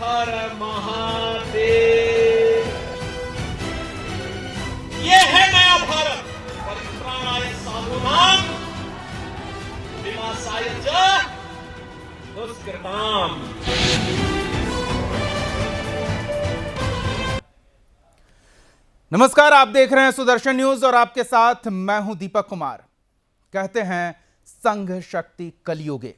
हर महादेव। ये है नया भारत। परित्राणाय साधूनां विनाशाय च दुष्कृताम्। नमस्कार, आप देख रहे हैं सुदर्शन न्यूज और आपके साथ मैं हूं दीपक कुमार। कहते हैं संघ शक्ति कलयुगे,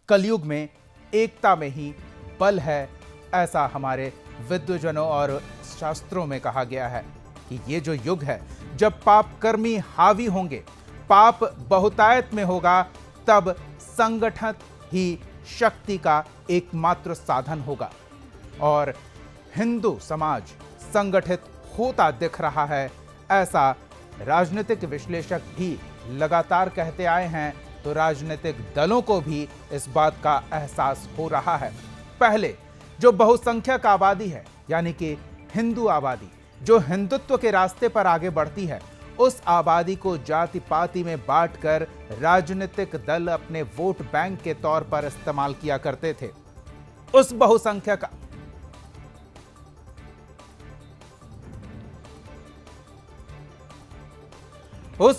कलयुग में एकता में ही बल है, ऐसा हमारे विद्वजनों और शास्त्रों में कहा गया है कि ये जो युग है जब पाप कर्मी हावी होंगे, पाप बहुतायत में होगा, तब संगठन ही शक्ति का एकमात्र साधन होगा। और हिंदू समाज संगठित होता दिख रहा है, ऐसा राजनीतिक विश्लेषक भी लगातार कहते आए हैं, तो राजनीतिक दलों को भी इस बात का एहसास हो रहा है। पहले जो बहुसंख्यक आबादी है, यानी कि हिंदू आबादी जो हिंदुत्व के रास्ते पर आगे बढ़ती है, उस आबादी को जाति पाति में बांटकर राजनीतिक दल अपने वोट बैंक के तौर पर इस्तेमाल किया करते थे। उस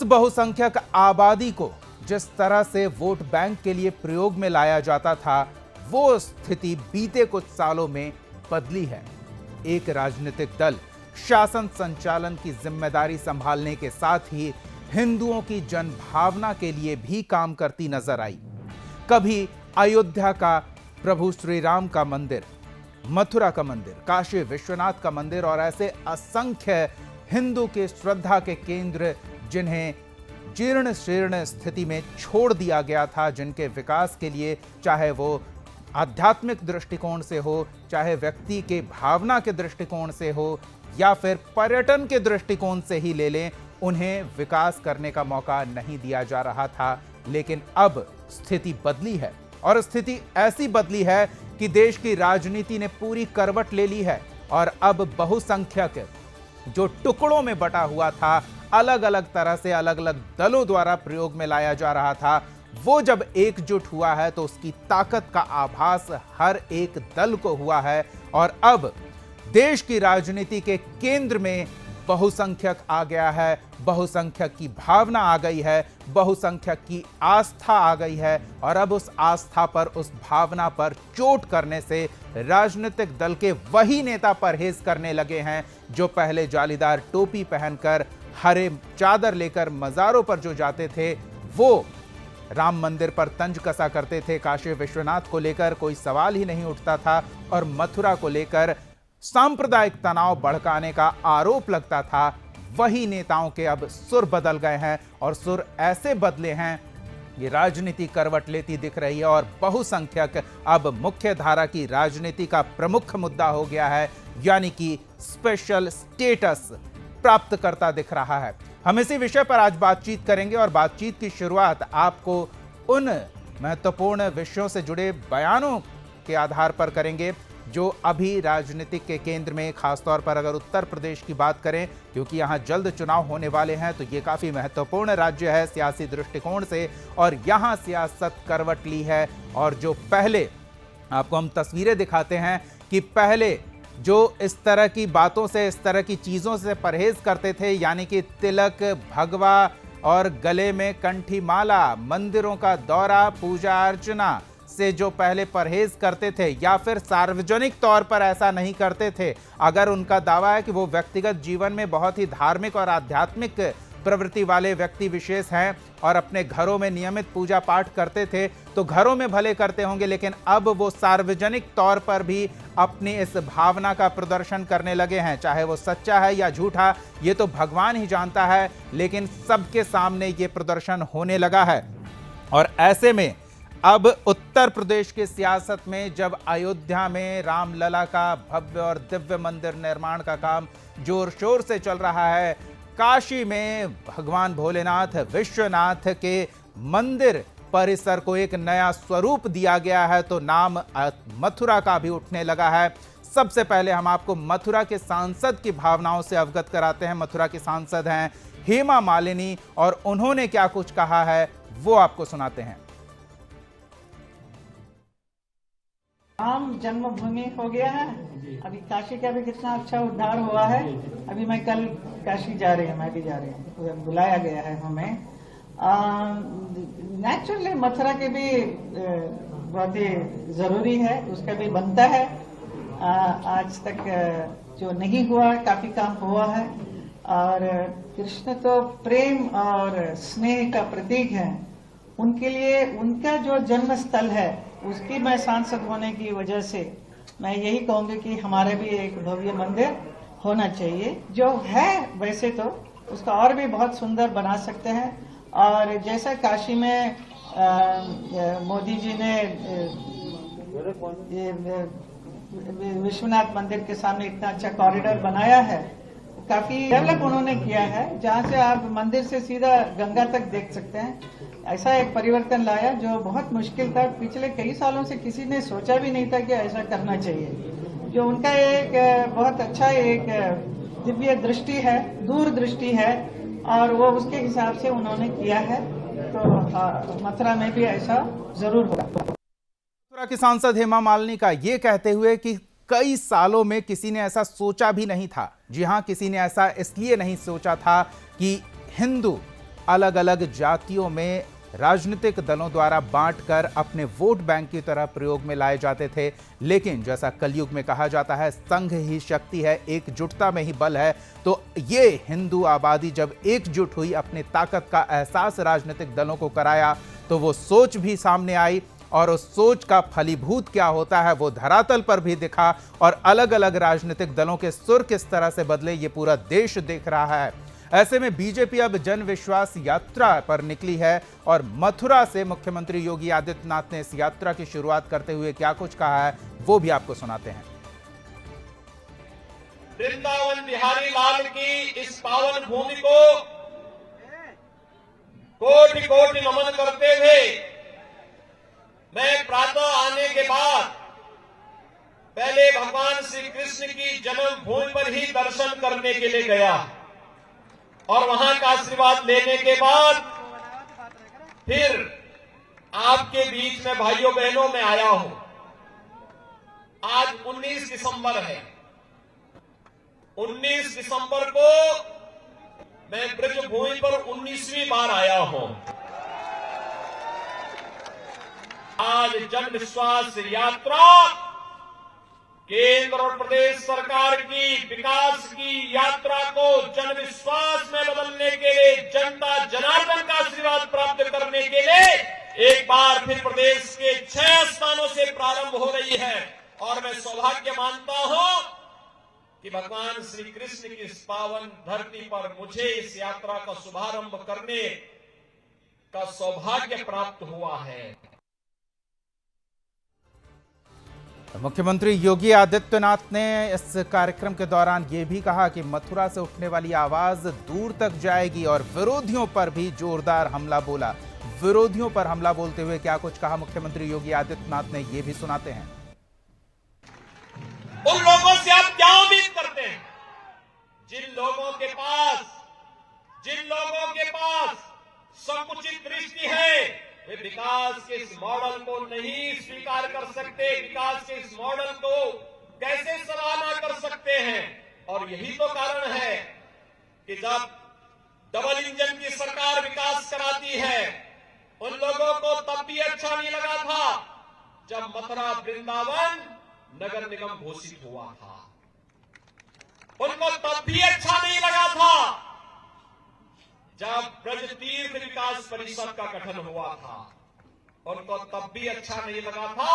बहुसंख्यक आबादी को जिस तरह से वोट बैंक के लिए प्रयोग में लाया जाता था, वो स्थिति बीते कुछ सालों में बदली है। एक राजनीतिक दल शासन संचालन की जिम्मेदारी संभालने के साथ ही हिंदुओं की जनभावना के लिए भी काम करती नजर आई। कभी अयोध्या का प्रभु श्री राम का मंदिर, मथुरा का मंदिर, काशी विश्वनाथ का मंदिर और ऐसे असंख्य हिंदू के श्रद्धा के केंद्र जिन्हें जीर्ण शीर्ण स्थिति में छोड़ दिया गया था, जिनके विकास के लिए चाहे वो आध्यात्मिक दृष्टिकोण से हो, चाहे व्यक्ति के भावना के दृष्टिकोण से हो, या फिर पर्यटन के दृष्टिकोण से ही ले लें, उन्हें विकास करने का मौका नहीं दिया जा रहा था। लेकिन अब स्थिति बदली है और स्थिति ऐसी बदली है कि देश की राजनीति ने पूरी करवट ले ली है और अब बहुसंख्यक जो टुकड़ों में बटा हुआ था, अलग अलग तरह से अलग अलग दलों द्वारा प्रयोग में लाया जा रहा था, वो जब एकजुट हुआ है तो उसकी ताकत का आभास हर एक दल को हुआ है। और अब देश की राजनीति के केंद्र में बहुसंख्यक आ गया है, बहुसंख्यक की भावना आ गई है, बहुसंख्यक की आस्था आ गई है। और अब उस आस्था पर, उस भावना पर चोट करने से राजनीतिक दल के वही नेता परहेज करने लगे हैं जो पहले जालीदार टोपी पहनकर हरे चादर लेकर मजारों पर जो जाते थे, वो राम मंदिर पर तंज कसा करते थे, काशी विश्वनाथ को लेकर कोई सवाल ही नहीं उठता था, और मथुरा को लेकर सांप्रदायिक तनाव भड़काने का आरोप लगता था। वही नेताओं के अब सुर बदल गए हैं और सुर ऐसे बदले हैं, ये राजनीति करवट लेती दिख रही है और बहुसंख्यक अब मुख्य धारा की राजनीति का प्रमुख मुद्दा हो गया है, यानी कि स्पेशल स्टेटस प्राप्त करता दिख रहा है। हम इसी विषय पर आज बातचीत करेंगे और बातचीत की शुरुआत आपको उन महत्वपूर्ण विषयों से जुड़े बयानों के आधार पर करेंगे जो अभी राजनीतिक के केंद्र में, खासतौर पर अगर उत्तर प्रदेश की बात करें, क्योंकि यहाँ जल्द चुनाव होने वाले हैं, तो ये काफ़ी महत्वपूर्ण राज्य है सियासी दृष्टिकोण से, और यहाँ सियासत करवट ली है। और जो पहले आपको हम तस्वीरें दिखाते हैं कि पहले जो इस तरह की बातों से, इस तरह की चीज़ों से परहेज करते थे, यानी कि तिलक, भगवा और गले में कंठी माला, मंदिरों का दौरा, पूजा अर्चना से जो पहले परहेज करते थे, या फिर सार्वजनिक तौर पर ऐसा नहीं करते थे, अगर उनका दावा है कि वो व्यक्तिगत जीवन में बहुत ही धार्मिक और आध्यात्मिक प्रवृत्ति वाले व्यक्ति विशेष हैं और अपने घरों में नियमित पूजा पाठ करते थे, तो घरों में भले करते होंगे, लेकिन अब वो सार्वजनिक तौर पर भी अपनी इस भावना का प्रदर्शन करने लगे हैं। चाहे वो सच्चा है या झूठा, ये तो भगवान ही जानता है, लेकिन सबके सामने ये प्रदर्शन होने लगा है। और ऐसे में अब उत्तर प्रदेश की सियासत में जब अयोध्या में रामलला का भव्य और दिव्य मंदिर निर्माण का काम जोर शोर से चल रहा है, काशी में भगवान भोलेनाथ, विश्वनाथ के मंदिर परिसर को एक नया स्वरूप दिया गया है, तो नाम मथुरा का भी उठने लगा है। सबसे पहले हम आपको मथुरा के सांसद की भावनाओं से अवगत कराते हैं। मथुरा की सांसद हैं हेमा मालिनी, और उन्होंने क्या कुछ कहा है वो आपको सुनाते हैं। राम जन्मभूमि हो गया है। अभी काशी का भी कितना अच्छा उद्धार हुआ है। अभी मैं कल काशी जा रही हूँ, मैं भी जा रही हूँ, बुलाया गया है हमें। नेचुरली मथुरा के भी बहुत ही जरूरी है, उसका भी बनता है। आज तक जो नहीं हुआ काफी काम हुआ है, और कृष्ण तो प्रेम और स्नेह का प्रतीक है। उनके लिए उनका जो जन्म स्थल है उसकी मैं सांसद होने की वजह से मैं यही कहूंगी कि हमारे भी एक भव्य मंदिर होना चाहिए। जो है वैसे तो उसका और भी बहुत सुंदर बना सकते हैं। और जैसा काशी में मोदी जी ने विश्वनाथ मंदिर के सामने इतना अच्छा कॉरिडोर बनाया है, काफी डेवलप उन्होंने किया है, जहां से आप मंदिर से सीधा गंगा तक देख सकते हैं। ऐसा एक परिवर्तन लाया जो बहुत मुश्किल था। पिछले कई सालों से किसी ने सोचा भी नहीं था कि ऐसा करना चाहिए। जो उनका एक बहुत अच्छा एक दिव्य दृष्टि है, दूरदृष्टि है, और वो उसके हिसाब से उन्होंने किया है। तो मथुरा में भी ऐसा जरूर होगा। मथुरा की सांसद हेमा मालिनी का ये कहते हुए कि कई सालों में किसी ने ऐसा सोचा भी नहीं था। जी हां, किसी ने ऐसा इसलिए नहीं सोचा था कि हिंदू अलग अलग जातियों में राजनीतिक दलों द्वारा बांटकर अपने वोट बैंक की तरह प्रयोग में लाए जाते थे। लेकिन जैसा कलयुग में कहा जाता है, संघ ही शक्ति है, एकजुटता में ही बल है। तो ये हिंदू आबादी जब एकजुट हुई, अपनी ताकत का एहसास राजनीतिक दलों को कराया, तो वो सोच भी सामने आई, और उस सोच का फलीभूत क्या होता है वो धरातल पर भी दिखा। और अलग अलग राजनीतिक दलों के सुर किस तरह से बदले ये पूरा देश देख रहा है। ऐसे में बीजेपी अब जन विश्वास यात्रा पर निकली है, और मथुरा से मुख्यमंत्री योगी आदित्यनाथ ने इस यात्रा की शुरुआत करते हुए क्या कुछ कहा है वो भी आपको सुनाते हैं। वृंदावन बिहारी लाल की इस पावन भूमि को कोटि कोटि नमन करते हुए मैं प्रातः आने के बाद पहले भगवान श्री कृष्ण की जन्मभूमि पर ही दर्शन करने के लिए गया, और वहां का आशीर्वाद लेने के बाद फिर आपके बीच में भाइयों बहनों में आया हूं। आज 19 दिसंबर है। 19 दिसंबर को मैं ब्रजभूमि पर 19वीं बार आया हूं। आज जन विश्वास यात्रा केंद्र और प्रदेश सरकार की विकास की यात्रा को जन विश्वास में बदलने के लिए, जनता जनार्दन का आशीर्वाद प्राप्त करने के लिए एक बार फिर प्रदेश के 6 स्थानों से प्रारंभ हो रही है। और मैं सौभाग्य मानता हूं कि भगवान श्री कृष्ण की इस पावन धरती पर मुझे इस यात्रा का शुभारंभ करने का सौभाग्य प्राप्त हुआ है। मुख्यमंत्री योगी आदित्यनाथ ने इस कार्यक्रम के दौरान यह भी कहा कि मथुरा से उठने वाली आवाज दूर तक जाएगी, और विरोधियों पर भी जोरदार हमला बोला। विरोधियों पर हमला बोलते हुए क्या कुछ कहा मुख्यमंत्री योगी आदित्यनाथ ने, ये भी सुनाते हैं। उन लोगों से आप क्या उम्मीद करते हैं जिन लोगों के पास संकुचित दृष्टि है, वे विकास के इस मॉडल को नहीं स्वीकार कर सकते, विकास के इस मॉडल को कैसे सराहना कर सकते हैं। और यही तो कारण है कि जब डबल इंजन की सरकार विकास कराती है, उन लोगों को तब भी अच्छा नहीं लगा था जब मथुरा वृंदावन नगर निगम घोषित हुआ था। उनको तब भी अच्छा नहीं लगा था जब ब्रज तीर्थ विकास परिषद का गठन हुआ था। उनको तब भी अच्छा नहीं लगा था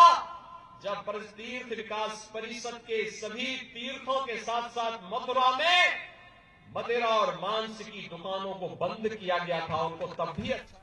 जब ब्रज तीर्थ विकास परिषद के सभी तीर्थों के साथ साथ मथुरा में मदिरा और मांस की दुकानों को बंद किया गया था। उनको तब भी अच्छा।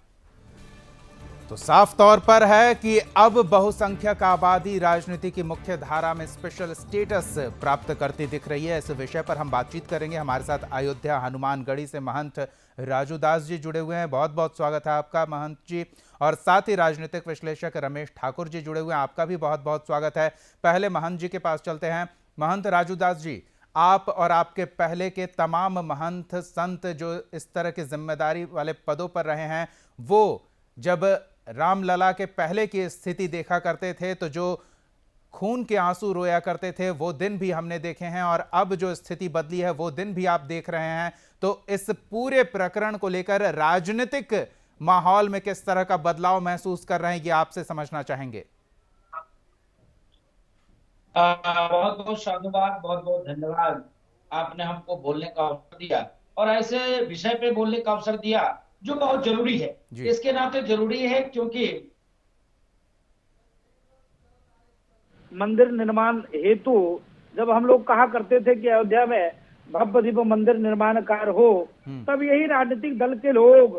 तो साफ तौर पर है कि अब बहुसंख्यक आबादी राजनीति की मुख्य धारा में स्पेशल स्टेटस प्राप्त करती दिख रही है। इस विषय पर हम बातचीत करेंगे। हमारे साथ अयोध्या हनुमानगढ़ी से महंत राजू दास जी जुड़े हुए हैं। बहुत बहुत स्वागत है आपका महंत जी। और साथ ही राजनीतिक विश्लेषक रमेश ठाकुर जी जुड़े हुए हैं, आपका भी बहुत बहुत स्वागत है। पहले महंत जी के पास चलते हैं। महंत राजू दास जी, आप और आपके पहले के तमाम महंत संत जो इस तरह की जिम्मेदारी वाले पदों पर रहे हैं, वो जब रामलला के पहले की स्थिति देखा करते थे तो जो खून के आंसू रोया करते थे वो दिन भी हमने देखे हैं, और अब जो स्थिति बदली है वो दिन भी आप देख रहे हैं। तो इस पूरे प्रकरण को लेकर राजनीतिक माहौल में किस तरह का बदलाव महसूस कर रहे हैं, ये आपसे समझना चाहेंगे। बहुत बहुत साधुवाद, बहुत बहुत धन्यवाद। आपने हमको बोलने का अवसर दिया और ऐसे विषय पे बोलने का अवसर दिया जो बहुत जरूरी है। इसके नाते जरूरी है क्योंकि मंदिर निर्माण हेतु जब हम लोग कहा करते थे कि अयोध्या में भव्य दिव्य मंदिर निर्माण कार्य हो, तब यही राजनीतिक दल के लोग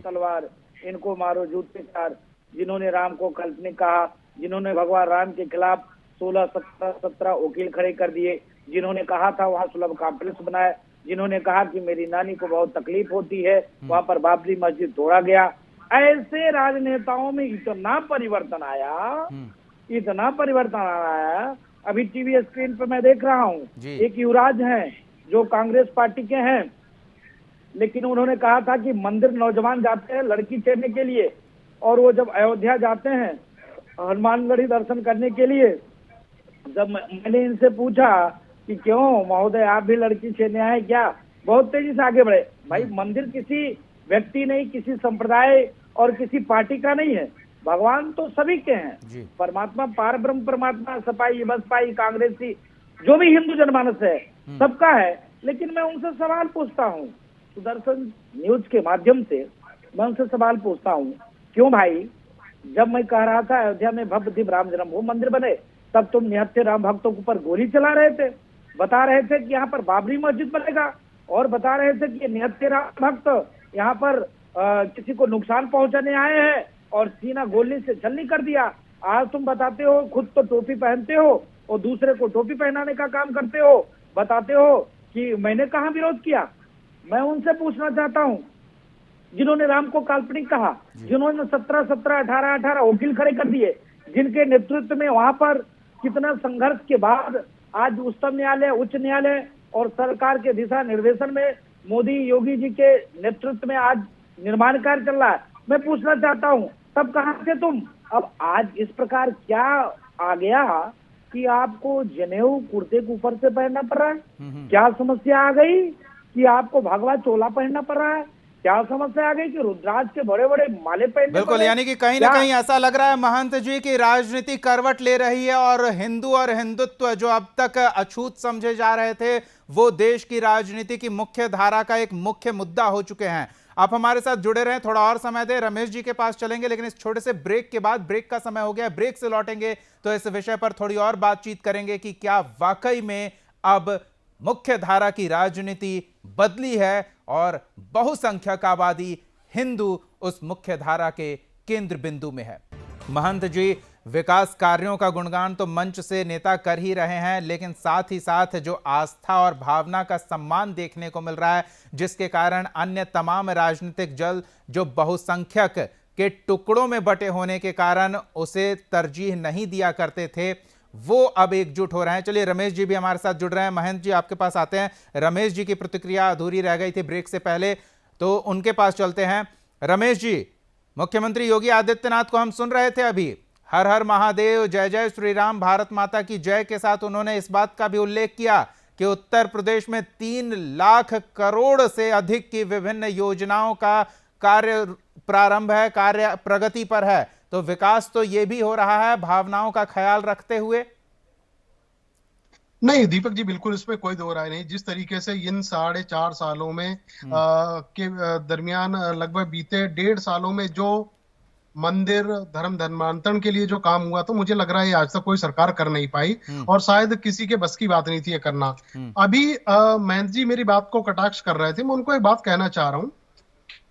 तलवार इनको मारो जूते चार, जिन्होंने राम को काल्पनिक कहा, जिन्होंने भगवान राम के खिलाफ 16-17 वकील खड़े कर दिए, जिन्होंने कहा था वहां सुलभ कॉम्प्लेक्स बनाए, जिन्होंने कहा कि मेरी नानी को बहुत तकलीफ होती है, वहां पर बाबरी मस्जिद तोड़ा गया। ऐसे राजनेताओं में इतना परिवर्तन आया, इतना परिवर्तन आया। अभी टीवी स्क्रीन पर मैं देख रहा हूँ, एक युवराज हैं जो कांग्रेस पार्टी के हैं, लेकिन उन्होंने कहा था कि मंदिर नौजवान जाते हैं लड़की चेरने के लिए, और वो जब अयोध्या जाते हैं हनुमानगढ़ी दर्शन करने के लिए, जब मैंने इनसे पूछा कि क्यों महोदय आप भी लड़की छेड़ने आए क्या, बहुत तेजी से आगे बढ़े। भाई मंदिर किसी व्यक्ति नहीं, किसी संप्रदाय और किसी पार्टी का नहीं है, भगवान तो सभी के हैं। परमात्मा पार ब्रह्म परमात्मा सपाई बसपाई कांग्रेसी जो भी हिंदू जनमानस है सबका है। लेकिन मैं उनसे सवाल पूछता हूँ, सुदर्शन न्यूज के माध्यम से मैं उनसे सवाल पूछता हूँ, क्यों भाई जब मैं कह रहा था अयोध्या में भव्य दिव्य राम जन्मभूमि मंदिर बने, तब तुम निहत्थे राम भक्तों के ऊपर गोली चला रहे थे, बता रहे थे कि यहाँ पर बाबरी मस्जिद बनेगा, और बता रहे थे कि निहत्थे राम भक्त यहाँ पर किसी को नुकसान पहुंचाने आए हैं और सीना गोली से छलनी कर दिया। आज तुम बताते हो खुद तो टोपी पहनते हो और दूसरे को टोपी पहनाने का काम करते हो, बताते हो कि मैंने कहाँ विरोध किया। मैं उनसे पूछना चाहता हूँ, जिन्होंने राम को काल्पनिक कहा, जिन्होंने 17-17, 18-18 वकील खड़े कर दिए, जिनके नेतृत्व में वहां पर कितना संघर्ष के बाद आज उच्चतम न्यायालय, उच्च न्यायालय और सरकार के दिशा निर्देशन में मोदी योगी जी के नेतृत्व में आज निर्माण कार्य चल रहा है। मैं पूछना चाहता हूँ, तब कहाँ थे तुम? अब आज इस प्रकार क्या आ गया कि आपको जनेऊ कुर्ते के ऊपर से पहनना पड़ रहा है? क्या समस्या आ गई कि आपको भगवा चोला पहनना पड़ रहा है? क्या समस्या आ गई कि रुद्राक्ष के बड़े बड़े माले पहनने? बिल्कुल, यानी कि कहीं ना कहीं ऐसा लग रहा है महंत जी की राजनीति करवट ले रही है, और हिंदू और हिंदुत्व जो अब तक अछूत समझे जा रहे थे वो देश की राजनीति की मुख्य धारा का एक मुख्य मुद्दा हो चुके हैं। आप हमारे साथ जुड़े रहें, थोड़ा और समय दें, रमेश जी के पास चलेंगे, लेकिन इस छोटे से ब्रेक के बाद, ब्रेक का समय हो गया, ब्रेक से लौटेंगे तो इस विषय पर थोड़ी और बातचीत करेंगे कि क्या वाकई में अब मुख्य धारा की राजनीति बदली है और बहुसंख्यक आबादी हिंदू उस मुख्य धारा के केंद्र बिंदु में है। महंत जी, विकास कार्यों का गुणगान तो मंच से नेता कर ही रहे हैं, लेकिन साथ ही साथ जो आस्था और भावना का सम्मान देखने को मिल रहा है, जिसके कारण अन्य तमाम राजनीतिक दल जो बहुसंख्यक के टुकड़ों में बटे होने के कारण उसे तरजीह नहीं दिया करते थे, वो अब एकजुट हो रहे हैं। चलिए, रमेश जी भी हमारे साथ जुड़ रहे हैं। महंत जी, आपके पास आते हैं। रमेश जी की प्रतिक्रिया अधूरी रह गई थी ब्रेक से पहले, तो उनके पास चलते हैं। रमेश जी, मुख्यमंत्री योगी आदित्यनाथ को हम सुन रहे थे अभी, हर हर महादेव, जय जय श्री राम, भारत माता की जय के साथ उन्होंने इस बात का भी उल्लेख किया कि उत्तर प्रदेश में 3 लाख करोड़ से अधिक की विभिन्न योजनाओं का कार्य प्रारंभ है, कार्य प्रगति पर है। तो विकास तो ये भी हो रहा है भावनाओं का ख्याल रखते हुए। नहीं दीपक जी, बिल्कुल इसमें कोई दो राय नहीं। जिस तरीके से इन 4.5 सालों में के दरमियान लगभग बीते 1.5 सालों में जो मंदिर धर्म धर्मांतरण के लिए जो काम हुआ, तो मुझे लग रहा है आज तक कोई सरकार कर नहीं पाई और शायद किसी के बस की बात नहीं थी ये करना। अभी महंत जी मेरी बात को कटाक्ष कर रहे थे, मैं उनको एक बात कहना चाह रहा हूं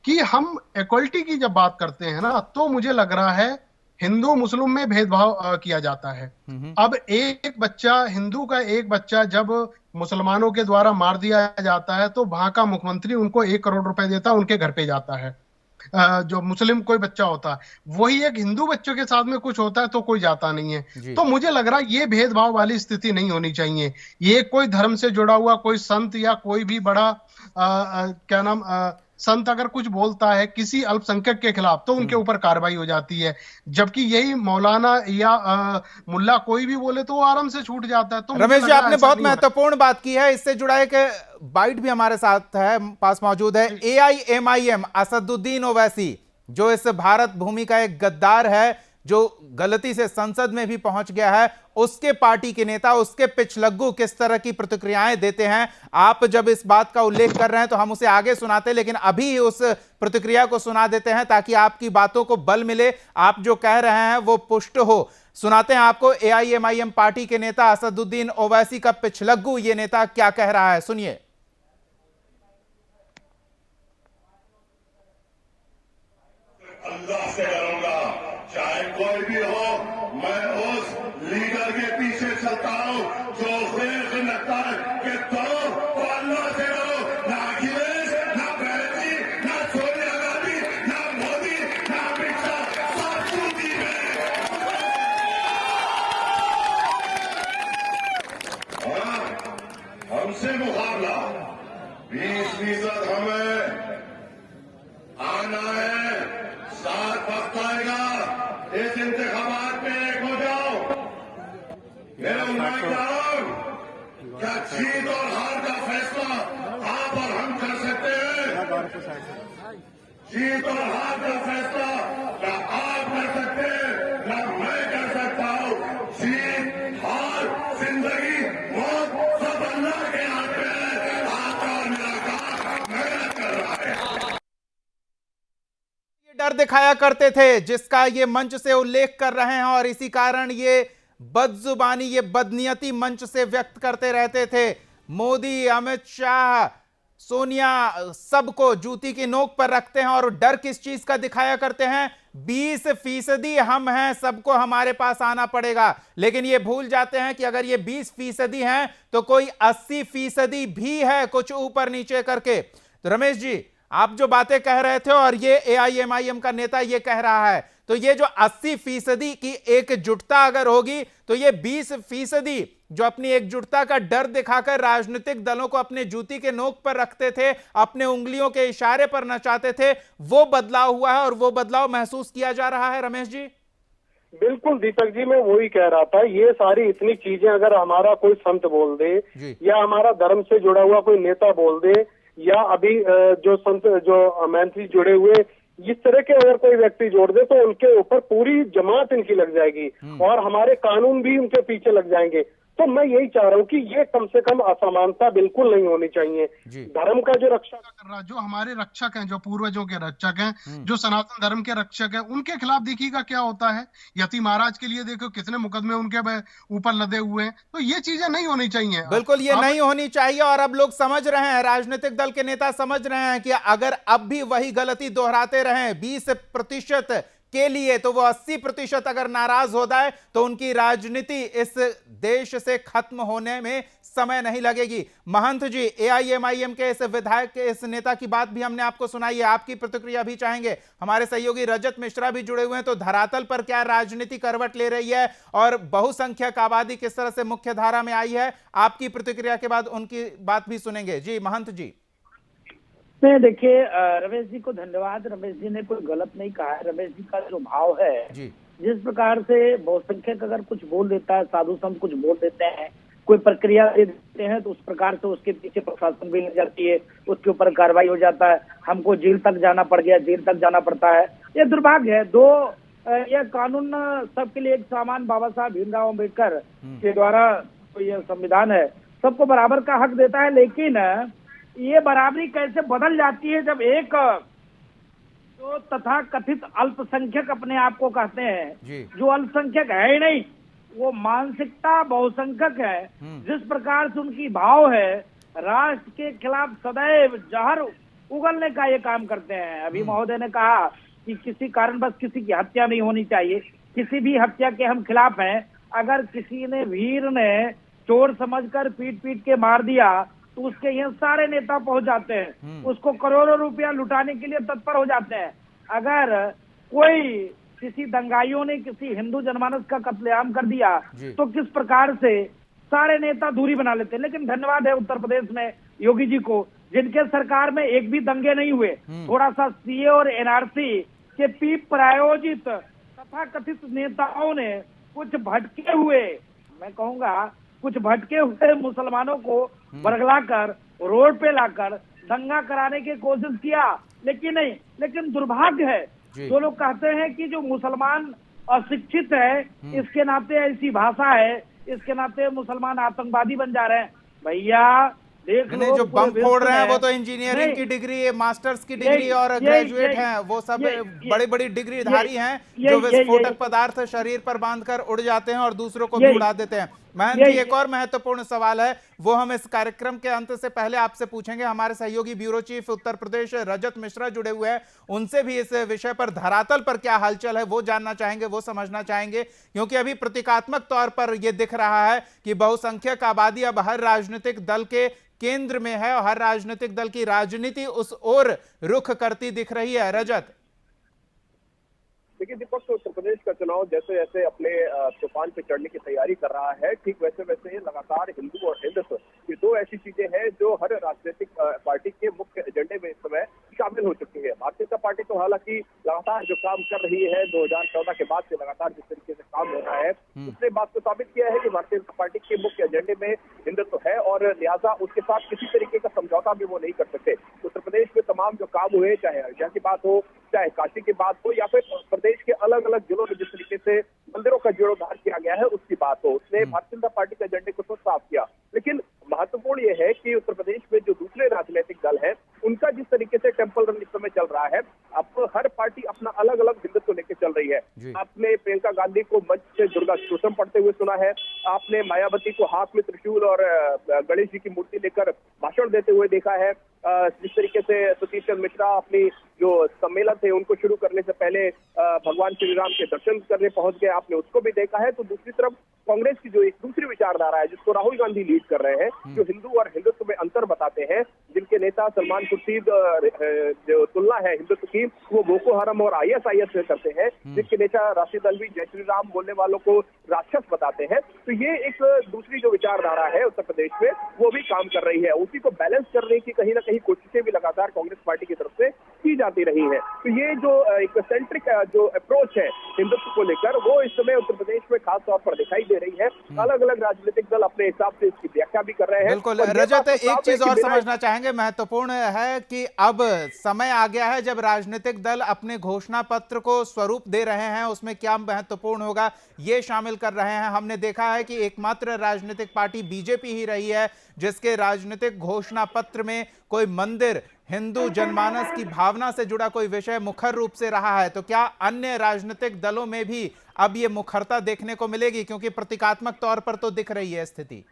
कि हम इक्वलिटी की जब बात करते हैं ना, तो मुझे लग रहा है हिंदू मुस्लिम में भेदभाव किया जाता है। अब एक बच्चा, हिंदू का एक बच्चा जब मुसलमानों के द्वारा मार दिया जाता है, तो वहां का मुख्यमंत्री उनको 1 करोड़ रुपए देता है, उनके घर पे जाता है। जो मुस्लिम कोई बच्चा होता है, वही एक हिंदू बच्चों के साथ में कुछ होता है तो कोई जाता नहीं है। तो मुझे लग रहा है ये भेदभाव वाली स्थिति नहीं होनी चाहिए। ये कोई धर्म से जुड़ा हुआ कोई संत या कोई भी बड़ा क्या नाम संत अगर कुछ बोलता है किसी अल्पसंख्यक के खिलाफ तो उनके ऊपर कार्रवाई हो जाती है, जबकि यही मौलाना या मुल्ला कोई भी बोले तो वो आराम से छूट जाता है। तो रमेश जी, आपने बहुत महत्वपूर्ण बात की है। इससे जुड़ा एक बाइट भी हमारे साथ है, पास मौजूद है। AIMIM असदुद्दीन ओवैसी, जो इस भारत भूमि का एक गद्दार है, जो गलती से संसद में भी पहुंच गया है, उसके पार्टी के नेता, उसके पिछलग्गू किस तरह की प्रतिक्रियाएं देते हैं। आप जब इस बात का उल्लेख कर रहे हैं तो हम उसे आगे सुनाते, लेकिन अभी उस प्रतिक्रिया को सुना देते हैं ताकि आपकी बातों को बल मिले, आप जो कह रहे हैं वो पुष्ट हो। सुनाते हैं आपको AIMIM पार्टी के नेता असदुद्दीन ओवैसी का पिछलग्गू ये नेता क्या कह रहा है, सुनिए। अल्लाह से डरूंगा, चाहे कोई भी हो, मैं उस लीडर के पीछे चलता हूं जो फेख लगता है कि करो तो अल्लाह से डरो। ना अखिलेश, ना बैनर्जी, ना सोनिया गांधी, ना मोदी, ना अमित शाह, सब सूदी में। हमसे मुकाबला 20% हमें आना है, साथ वक्त आएगा, इस इंतखाबात में एक हो जाओ। मेरा उम्मीदवार, क्या जीत और हार का फैसला आप और हम कर सकते हैं? जीत और हार का फैसला क्या आप कर सकते हैं, ना मैं कर सकता हूं। जीत हार, जिंदगी मौत सब अल्लाह के हाथ में है। आपका और मेरा काम मेहनत कर रहा है। डर दिखाया करते थे जिसका ये मंच से उल्लेख कर रहे हैं, और इसी कारण ये बदजुबानी, ये बदनीयती मंच से व्यक्त करते रहते थे। मोदी, अमित शाह, सोनिया सबको जूती की नोक पर रखते हैं, और डर किस चीज का दिखाया करते हैं? 20% हम हैं, सबको हमारे पास आना पड़ेगा। लेकिन ये भूल जाते हैं कि अगर ये 20% हैं तो कोई 80% भी है, कुछ ऊपर नीचे करके। तो रमेश जी, आप जो बातें कह रहे थे और ये AIMIM का नेता ये कह रहा है, तो ये जो 80% की एकजुटता अगर होगी तो ये 20% जो अपनी एकजुटता का डर दिखाकर राजनीतिक दलों को अपने जूती के नोक पर रखते थे, अपने उंगलियों के इशारे पर नचाते थे, वो बदलाव हुआ है और वो बदलाव महसूस किया जा रहा है। रमेश जी, बिल्कुल दीपक जी, मैं वही कह रहा था। ये सारी इतनी चीजें अगर हमारा कोई संत बोल दे या हमारा धर्म से जुड़ा हुआ कोई नेता बोल दे, या अभी जो संत, जो मंत्री जुड़े हुए, इस तरह के अगर कोई व्यक्ति जोड़ दे तो उनके ऊपर पूरी जमात इनकी लग जाएगी और हमारे कानून भी उनके पीछे लग जाएंगे। तो मैं यही चाह रहा हूँ कि ये कम से कम असमानता बिल्कुल नहीं होनी चाहिए। धर्म का जो रक्षा कर रहा, जो हमारे रक्षक हैं, जो पूर्वजों के रक्षक हैं, जो सनातन धर्म के रक्षक हैं, उनके खिलाफ देखिएगा क्या होता है। यति महाराज के लिए देखो कितने मुकदमे उनके ऊपर लदे हुए हैं। तो ये चीजें नहीं होनी चाहिए, बिल्कुल ये नहीं होनी चाहिए। और अब लोग समझ रहे हैं, राजनीतिक दल के नेता समझ रहे हैं कि अगर अब भी वही गलती दोहराते रहे 20% के लिए, तो वो 80% अगर नाराज हो जाए तो उनकी राजनीति इस देश से खत्म होने में समय नहीं लगेगी। महंत जी, AIMIM के इस विधायक के इस नेता की बात भी हमने आपको सुनाई है, आपकी प्रतिक्रिया भी चाहेंगे। हमारे सहयोगी रजत मिश्रा भी जुड़े हुए हैं। तो धरातल पर क्या राजनीति करवट ले रही है और बहुसंख्यक आबादी किस तरह से मुख्य धारा में आई है, आपकी प्रतिक्रिया के बाद उनकी बात भी सुनेंगे। जी महंत जी। देखिए, रमेश जी को धन्यवाद। रमेश जी ने कोई गलत नहीं कहा है। रमेश जी का जो भाव है, जिस प्रकार से बहुसंख्यक अगर कुछ बोल देता है, साधु संत कुछ बोल देते हैं, कोई प्रक्रिया दे देते हैं, तो उस प्रकार से उसके पीछे प्रशासन भी लग जाती है, उसके ऊपर कार्रवाई हो जाता है। हमको जेल तक जाना पड़ गया, जेल तक जाना पड़ता है। ये दुर्भाग्य है। यह कानून सबके लिए एक समान, बाबा साहब भीमराव अम्बेडकर के द्वारा तो यह संविधान है, सबको बराबर का हक देता है। लेकिन ये बराबरी कैसे बदल जाती है जब एक जो तथा कथित अल्पसंख्यक अपने आप को कहते हैं, जो अल्पसंख्यक है ही नहीं, वो मानसिकता बहुसंख्यक है। जिस प्रकार से उनकी भाव है, राष्ट्र के खिलाफ सदैव जहर उगलने का ये काम करते हैं। अभी महोदय ने कहा कि किसी कारणवश किसी की हत्या नहीं होनी चाहिए, किसी भी हत्या के हम खिलाफ हैं। अगर किसी ने, वीर ने चोर समझकर पीट पीट के मार दिया तो उसके यहाँ सारे नेता पहुंच जाते हैं, उसको करोड़ों रुपया लुटाने के लिए तत्पर हो जाते हैं। अगर कोई किसी दंगाइयों ने किसी हिंदू जनमानस का कत्लेआम कर दिया तो किस प्रकार से सारे नेता दूरी बना लेते हैं। लेकिन धन्यवाद है उत्तर प्रदेश में योगी जी को, जिनके सरकार में एक भी दंगे नहीं हुए, थोड़ा सा सीए और एनआरसी के पीप प्रायोजित तथा कथित नेताओं ने कुछ भटके हुए, मैं कहूंगा कुछ भटके हुए मुसलमानों को बरगलाकर रोड पे लाकर दंगा कराने की कोशिश किया, लेकिन दुर्भाग्य है जो लोग कहते हैं कि जो मुसलमान अशिक्षित है, इसके नाते ऐसी भाषा है, इसके नाते मुसलमान आतंकवादी बन जा रहे हैं। भैया देख लो, जो बम फोड़ रहे हैं वो तो इंजीनियरिंग की डिग्री, मास्टर्स की डिग्री और ग्रेजुएट हैं, वो सब बड़ी बड़ी डिग्रीधारी हैं जो विस्फोटक पदार्थ शरीर पर बांधकर उड़ जाते हैं और दूसरों को भी उड़ा देते हैं। महंत जी, एक और महत्वपूर्ण सवाल है, वो हम इस कार्यक्रम के अंत से पहले आपसे पूछेंगे। हमारे सहयोगी ब्यूरो चीफ उत्तर प्रदेश रजत मिश्रा जुड़े हुए हैं, उनसे भी इस विषय पर धरातल पर क्या हलचल है वो जानना चाहेंगे, वो समझना चाहेंगे, क्योंकि अभी प्रतीकात्मक तौर पर यह दिख रहा है कि बहुसंख्यक आबादी अब हर राजनीतिक दल के केंद्र में है और हर राजनीतिक दल की राजनीति उस ओर रुख करती दिख रही है। रजत, देखिए दीपक, उत्तर प्रदेश का चुनाव जैसे जैसे अपने तूफान पे चढ़ने की तैयारी कर रहा है, ठीक वैसे वैसे लगातार हिंदू और हिंदुत्व, ये दो ऐसी चीजें हैं जो हर राजनीतिक पार्टी के मुख्य एजेंडे में इस समय शामिल हो चुकी है। भारतीय जनता पार्टी तो हालांकि लगातार जो काम कर रही है 2014 के बाद से लगातार जिस तरीके से काम हो रहा है, उसने बात को साबित किया है कि भारतीय जनता पार्टी के मुख्य एजेंडे में हिंदुत्व है और लिहाजा उसके साथ किसी तरीके का समझौता भी वो नहीं कर सकते। उत्तर प्रदेश में तमाम जो काम हुए, चाहे अयोध्या की बात हो, चाहे काशी की बात हो, या फिर प्रदेश के अलग अलग जिलों में जिस तरीके से मंदिरों का जीर्णोद्धार किया गया है उसकी बात हो, उसने भारतीय जनता पार्टी के एजेंडे को तो साफ किया। लेकिन महत्वपूर्ण यह है कि उत्तर प्रदेश में जो दूसरे राजनीतिक दल हैं, उनका जिस तरीके से टेम्पल रन इस समय चल रहा है, अब हर पार्टी अपना अलग अलग हिंदुत्व लेकर चल रही है। आपने प्रियंका गांधी को मंच से दुर्गा स्तोत्रम पढ़ते हुए सुना है, आपने मायावती को हाथ में त्रिशूल और गणेश जी की मूर्ति लेकर भाषण देते हुए देखा है। जिस तरीके से सतीश चंद्र मिश्रा अपनी जो सम्मेलन थे उनको शुरू करने से पहले भगवान श्री राम के दर्शन करने पहुंच गए, आपने उसको भी देखा है। तो दूसरी तरफ कांग्रेस की जो एक दूसरी विचारधारा है जिसको राहुल गांधी लीड कर रहे हैं, जो हिंदू और हिंदुत्व में अंतर बताते हैं, जिनके नेता सलमान खुर्शीद जो तुलना है हिंदुत्व की वो बोको हरम और ISIS से करते हैं, जिनके नेता राशिद अल्वी जय श्री राम बोलने वालों को राक्षस बताते हैं। तो ये एक दूसरी जो विचारधारा है उत्तर प्रदेश में वो भी काम कर रही है। उसी को बैलेंस करने की कहीं ना कहीं कोशिशें भी लगातार कांग्रेस पार्टी की तरफ से की जाती रही है। तो ये जो एक सेंट्रिक जो अप्रोच है हिंदुत्व को लेकर, वो इस समय उत्तर प्रदेश में खास तौर पर दिखाई दे रही है। अलग अलग राजनीतिक दल अपने हिसाब से इसकी व्याख्या भी कर रहे हैं। बिल्कुल रजत, एक चीज और समझना चाहेंगे, महत्वपूर्ण है कि अब समय आ गया है जब राजनीतिक दल अपने घोषणा पत्र को स्वरूप दे रहे हैं, उसमें क्या महत्वपूर्ण होगा ये शामिल कर रहे हैं। हमने देखा है कि एकमात्र राजनीतिक पार्टी बीजेपी ही रही है जिसके राजनीतिक घोषणा पत्र में कोई मंदिर, हिंदू जनमानस की भावना से जुड़ा कोई विषय मुखर रूप से रहा है। तो क्या अन्य राजनीतिक दलों में भी अब ये मुखरता देखने को मिलेगी, क्योंकि प्रतीकात्मक तौर पर तो दिख रही है स्थिति?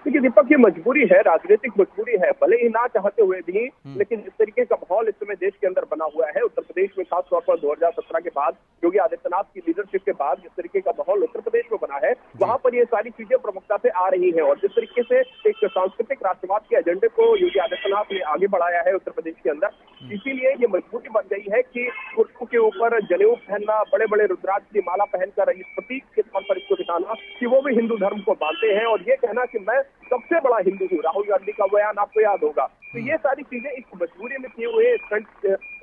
देखिए दीपक, ये मजबूरी है, राजनीतिक मजबूरी है, भले ही ना चाहते हुए भी, लेकिन जिस तरीके का माहौल इस समय देश के अंदर बना हुआ है, उत्तर प्रदेश में खासतौर पर 2017 के बाद योगी आदित्यनाथ की लीडरशिप के बाद जिस तरीके का माहौल उत्तर प्रदेश में बना है, वहां पर ये सारी चीजें प्रमुखता से आ रही है। और जिस तरीके से एक सांस्कृतिक राष्ट्रवाद के एजेंडे को योगी आदित्यनाथ ने आगे बढ़ाया है उत्तर प्रदेश के अंदर, इसीलिए ये मजबूरी बन गई है कि पुरुषों के ऊपर जनेऊ पहनना, बड़े बड़े रुद्राक्ष की माला पहनकर इस प्रतीक के तौर पर इसको दिखाना कि वो भी हिंदू धर्म को मानते हैं, और ये कहना कि मैं सबसे बड़ा हिंदू हूँ। राहुल गांधी का बयान आपको याद होगा। तो ये सारी चीजें इस मजबूरी में किए हुए स्टंट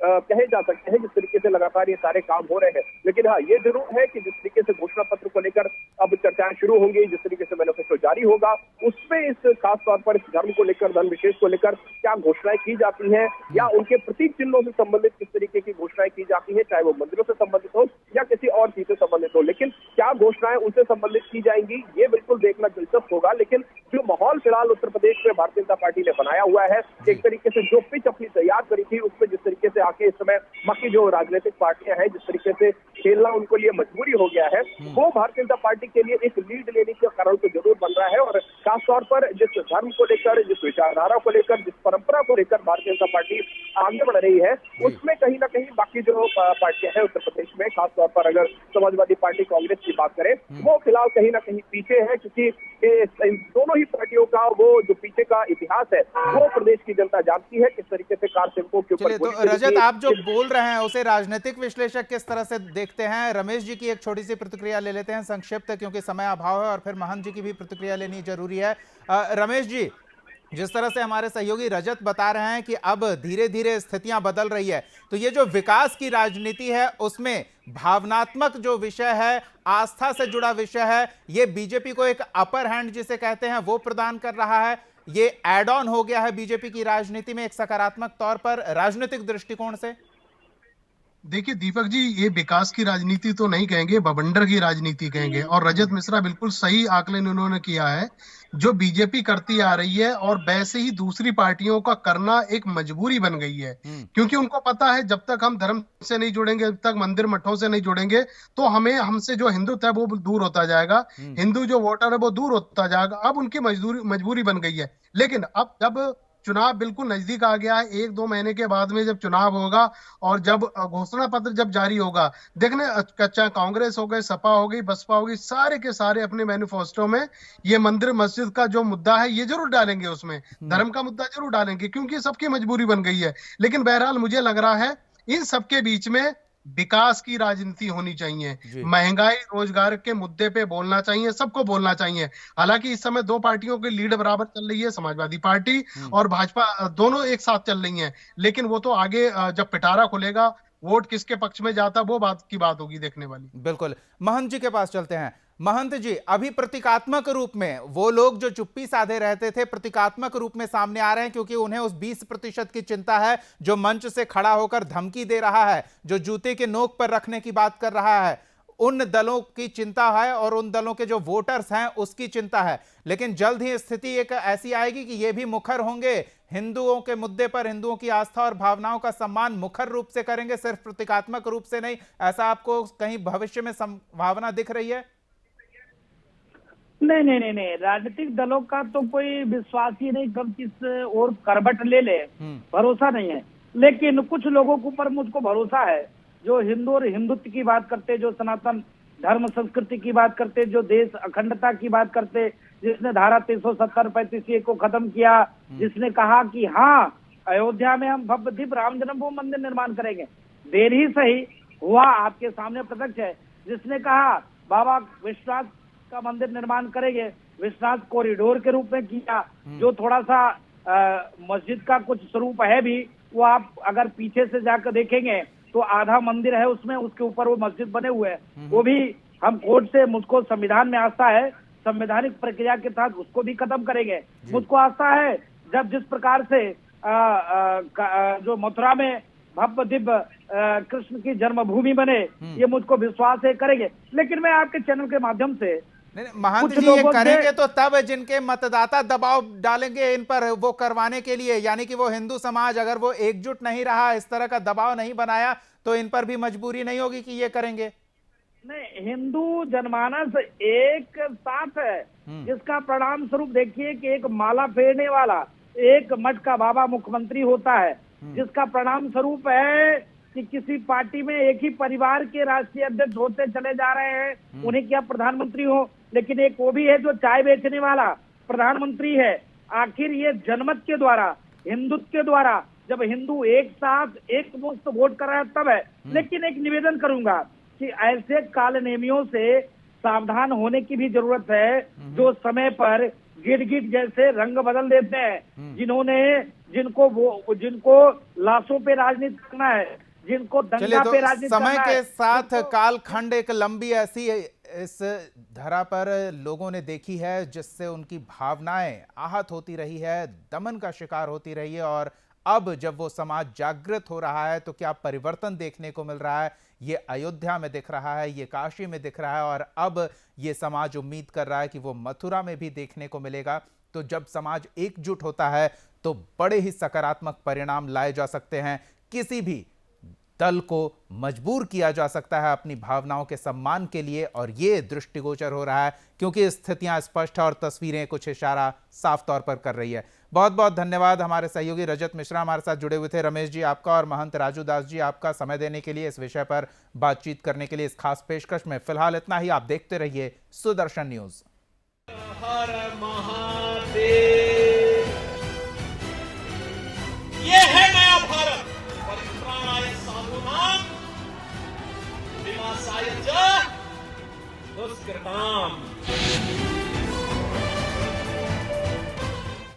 कहे जा सकते हैं जिस तरीके से लगातार ये सारे काम हो रहे हैं। लेकिन हाँ, ये जरूर है कि जिस तरीके से घोषणा पत्र को लेकर अब चर्चाएं शुरू होंगी, जिस तरीके से मैनिफेस्टो जारी होगा, उसमें इस खास तौर पर इस धर्म को लेकर, धर्म विशेष को लेकर क्या घोषणाएं की जाती हैं, या उनके प्रतीक चिन्हों से संबंधित किस तरीके की घोषणाएं की जाती है, चाहे वो मंदिरों से संबंधित हो या किसी और चीज से संबंधित हो, लेकिन क्या घोषणाएं उनसे संबंधित की जाएंगी ये बिल्कुल देखना दिलचस्प होगा। लेकिन जो माहौल फिलहाल उत्तर प्रदेश में भारतीय जनता पार्टी ने बनाया हुआ है, एक तरीके से जो पिच अपनी तैयार करी थी उसमें जिस तरीके से आके इस समय बाकी जो राजनीतिक पार्टियां हैं जिस तरीके से खेलना उनको लिए मजबूरी हो गया है, वो भारतीय जनता पार्टी के लिए एक लीड लेने का कारण तो जरूर बन रहा है। और खासतौर पर जिस धर्म को लेकर, जिस विचारधारा को लेकर, जिस परंपरा को लेकर भारतीय जनता पार्टी आगे बढ़ रही है, उसमें कहीं ना कहीं बाकी जो पार्टियां हैं उत्तर प्रदेश में, खासतौर पर अगर समाजवादी पार्टी, कांग्रेस की बात करें, वो फिलहाल कहीं ना कहीं पीछे है, क्योंकि इन दोनों ही पार्टियों का वो जो पीछे का इतिहास है वो प्रदेश की जनता जानती है, किस तरीके से कार सेवकों के ऊपर। तो रजत, आप जो बोल रहे हैं उसे राजनीतिक विश्लेषक किस तरह से देखते हैं? रमेश जी की एक छोटी सी प्रतिक्रिया ले लेते हैं, संक्षिप्त, क्योंकि समय अभाव है, और फिर महंत जी की भी प्रतिक्रिया लेनी जरूरी है। रमेश जी, जिस तरह से हमारे सहयोगी रजत बता रहे हैं कि अब धीरे धीरे स्थितियां बदल रही है, तो ये जो विकास की राजनीति है उसमें भावनात्मक जो विषय है, आस्था से जुड़ा विषय है, ये बीजेपी को एक अपर हैंड जिसे कहते हैं वो प्रदान कर रहा है। ये एड ऑन हो गया है बीजेपी की राजनीति में एक सकारात्मक तौर पर राजनीतिक दृष्टिकोण से। देखिए दीपक जी, ये विकास की राजनीति तो नहीं कहेंगे, बवंडर की राजनीति कहेंगे। और रजत मिश्रा बिल्कुल सही आकलन उन्होंने किया है। जो बीजेपी करती आ रही है और वैसे ही दूसरी पार्टियों का करना एक मजबूरी बन गई है, क्योंकि उनको पता है जब तक हम धर्म से नहीं जुड़ेंगे, जब तक मंदिर मठों से नहीं जुड़ेंगे, तो हमसे जो हिंदुत्व है वो दूर होता जाएगा, हिंदू जो वोटर है वो दूर होता जाएगा। अब उनकी मजबूरी बन गई है। लेकिन अब जब चुनाव बिल्कुल नजदीक आ गया है, 1-2 महीने के बाद में जब चुनाव होगा और जब घोषणा पत्र जब जारी होगा, देखने चाहे कांग्रेस हो गई, सपा हो गई, बसपा हो गई, सारे के सारे अपने मैनिफेस्टो में ये मंदिर मस्जिद का जो मुद्दा है ये जरूर डालेंगे, उसमें धर्म का मुद्दा जरूर डालेंगे, क्योंकि सबकी मजबूरी बन गई है। लेकिन बहरहाल मुझे लग रहा है इन सबके बीच में विकास की राजनीति होनी चाहिए। महंगाई, रोजगार के मुद्दे पे बोलना चाहिए, सबको बोलना चाहिए। हालांकि इस समय 2 पार्टियों की लीड बराबर चल रही है, समाजवादी पार्टी और भाजपा, दोनों एक साथ चल रही हैं। लेकिन वो तो आगे जब पिटारा खुलेगा, वोट किसके पक्ष में जाता, वो बात की बात होगी देखने वाली। बिल्कुल। महंत जी के पास चलते हैं। महंत जी, अभी प्रतीकात्मक रूप में वो लोग जो चुप्पी साधे रहते थे प्रतीकात्मक रूप में सामने आ रहे हैं, क्योंकि उन्हें उस 20% की चिंता है जो मंच से खड़ा होकर धमकी दे रहा है, जो जूते के नोक पर रखने की बात कर रहा है। उन दलों की चिंता है और उन दलों के जो वोटर्स हैं उसकी चिंता है। लेकिन जल्द ही स्थिति एक ऐसी आएगी कि ये भी मुखर होंगे हिंदुओं के मुद्दे पर, हिंदुओं की आस्था और भावनाओं का सम्मान मुखर रूप से करेंगे, सिर्फ प्रतीकात्मक रूप से नहीं। ऐसा आपको कहीं भविष्य में संभावना दिख रही है? नहीं, राजनीतिक दलों का तो कोई विश्वास ही नहीं, कब किस और करवट ले ले, भरोसा नहीं है। लेकिन कुछ लोगों के ऊपर मुझको भरोसा है, जो हिंदू और हिंदुत्व की बात करते, जो सनातन धर्म संस्कृति की बात करते, जो देश अखंडता की बात करते, जिसने धारा 370-35 को खत्म किया, जिसने कहा कि हाँ अयोध्या में हम भव्य दिव्य राम जन्मभूमि मंदिर निर्माण करेंगे, देर ही सही हुआ, आपके सामने प्रत्यक्ष है। जिसने कहा बाबा विश्वनाथ का मंदिर निर्माण करेंगे, विश्वनाथ कॉरिडोर के रूप में किया, जो थोड़ा सा मस्जिद का कुछ स्वरूप है भी, वो आप अगर पीछे से जाकर देखेंगे तो आधा मंदिर है उसमें, उसके ऊपर वो मस्जिद बने हुए हैं। वो भी हम कोर्ट से, मुझको संविधान में आस्था है, संवैधानिक प्रक्रिया के तहत उसको भी खत्म करेंगे। मुझको आस्था है जब जिस प्रकार से जो मथुरा में भव्य दिव्य कृष्ण की जन्मभूमि बने, ये मुझको विश्वास है करेंगे। लेकिन मैं आपके चैनल के माध्यम से महंत जी ये करेंगे तो तब जिनके मतदाता दबाव डालेंगे इन पर वो करवाने के लिए, यानी कि वो हिंदू समाज अगर वो एकजुट नहीं रहा, इस तरह का दबाव नहीं बनाया, तो इन पर भी मजबूरी नहीं होगी कि ये करेंगे। नहीं, हिंदू जनमानस एक साथ है, जिसका परिणाम स्वरूप देखिए कि एक माला फेरने वाला एक मठ का बाबा मुख्यमंत्री होता है, जिसका परिणाम स्वरूप है कि किसी पार्टी में एक ही परिवार के राष्ट्रीय अध्यक्ष होते चले जा रहे हैं, उन्हें क्या प्रधानमंत्री हो। लेकिन एक वो भी है जो चाय बेचने वाला प्रधानमंत्री है। आखिर ये जनमत के द्वारा, हिंदुत्व के द्वारा, जब हिंदू एक साथ एक मुश्त वोट कर रहा है तब है। लेकिन एक निवेदन करूंगा कि ऐसे कालनेमियों से सावधान होने की भी जरूरत है, जो समय पर गिरगिट जैसे रंग बदल देते हैं, जिनको लाशों पे राजनीति करना है, जिनको दंगा पे राजनीति करना है। समय के साथ कालखंड एक लंबी ऐसी इस धरा पर लोगों ने देखी है जिससे उनकी भावनाएं आहत होती रही है, दमन का शिकार होती रही है। और अब जब वो समाज जागृत हो रहा है तो क्या परिवर्तन देखने को मिल रहा है। ये अयोध्या में दिख रहा है, ये काशी में दिख रहा है, और अब ये समाज उम्मीद कर रहा है कि वो मथुरा में भी देखने को मिलेगा। तो जब समाज एकजुट होता है तो बड़े ही सकारात्मक परिणाम लाए जा सकते हैं। किसी भी दल को मजबूर किया जा सकता है अपनी भावनाओं के सम्मान के लिए, और ये दृष्टिगोचर हो रहा है क्योंकि स्थितियां स्पष्ट है और तस्वीरें कुछ इशारा साफ तौर पर कर रही है। बहुत बहुत धन्यवाद हमारे सहयोगी रजत मिश्रा हमारे साथ जुड़े हुए थे। रमेश जी आपका और महंत राजू दास जी आपका समय देने के लिए, इस विषय पर बातचीत करने के लिए, इस खास पेशकश में। फिलहाल इतना ही। आप देखते रहिए सुदर्शन न्यूज। हर महादेव, ये है नया भारत। परित्राणाय साधूनां विनाशाय च दुष्कृताम्।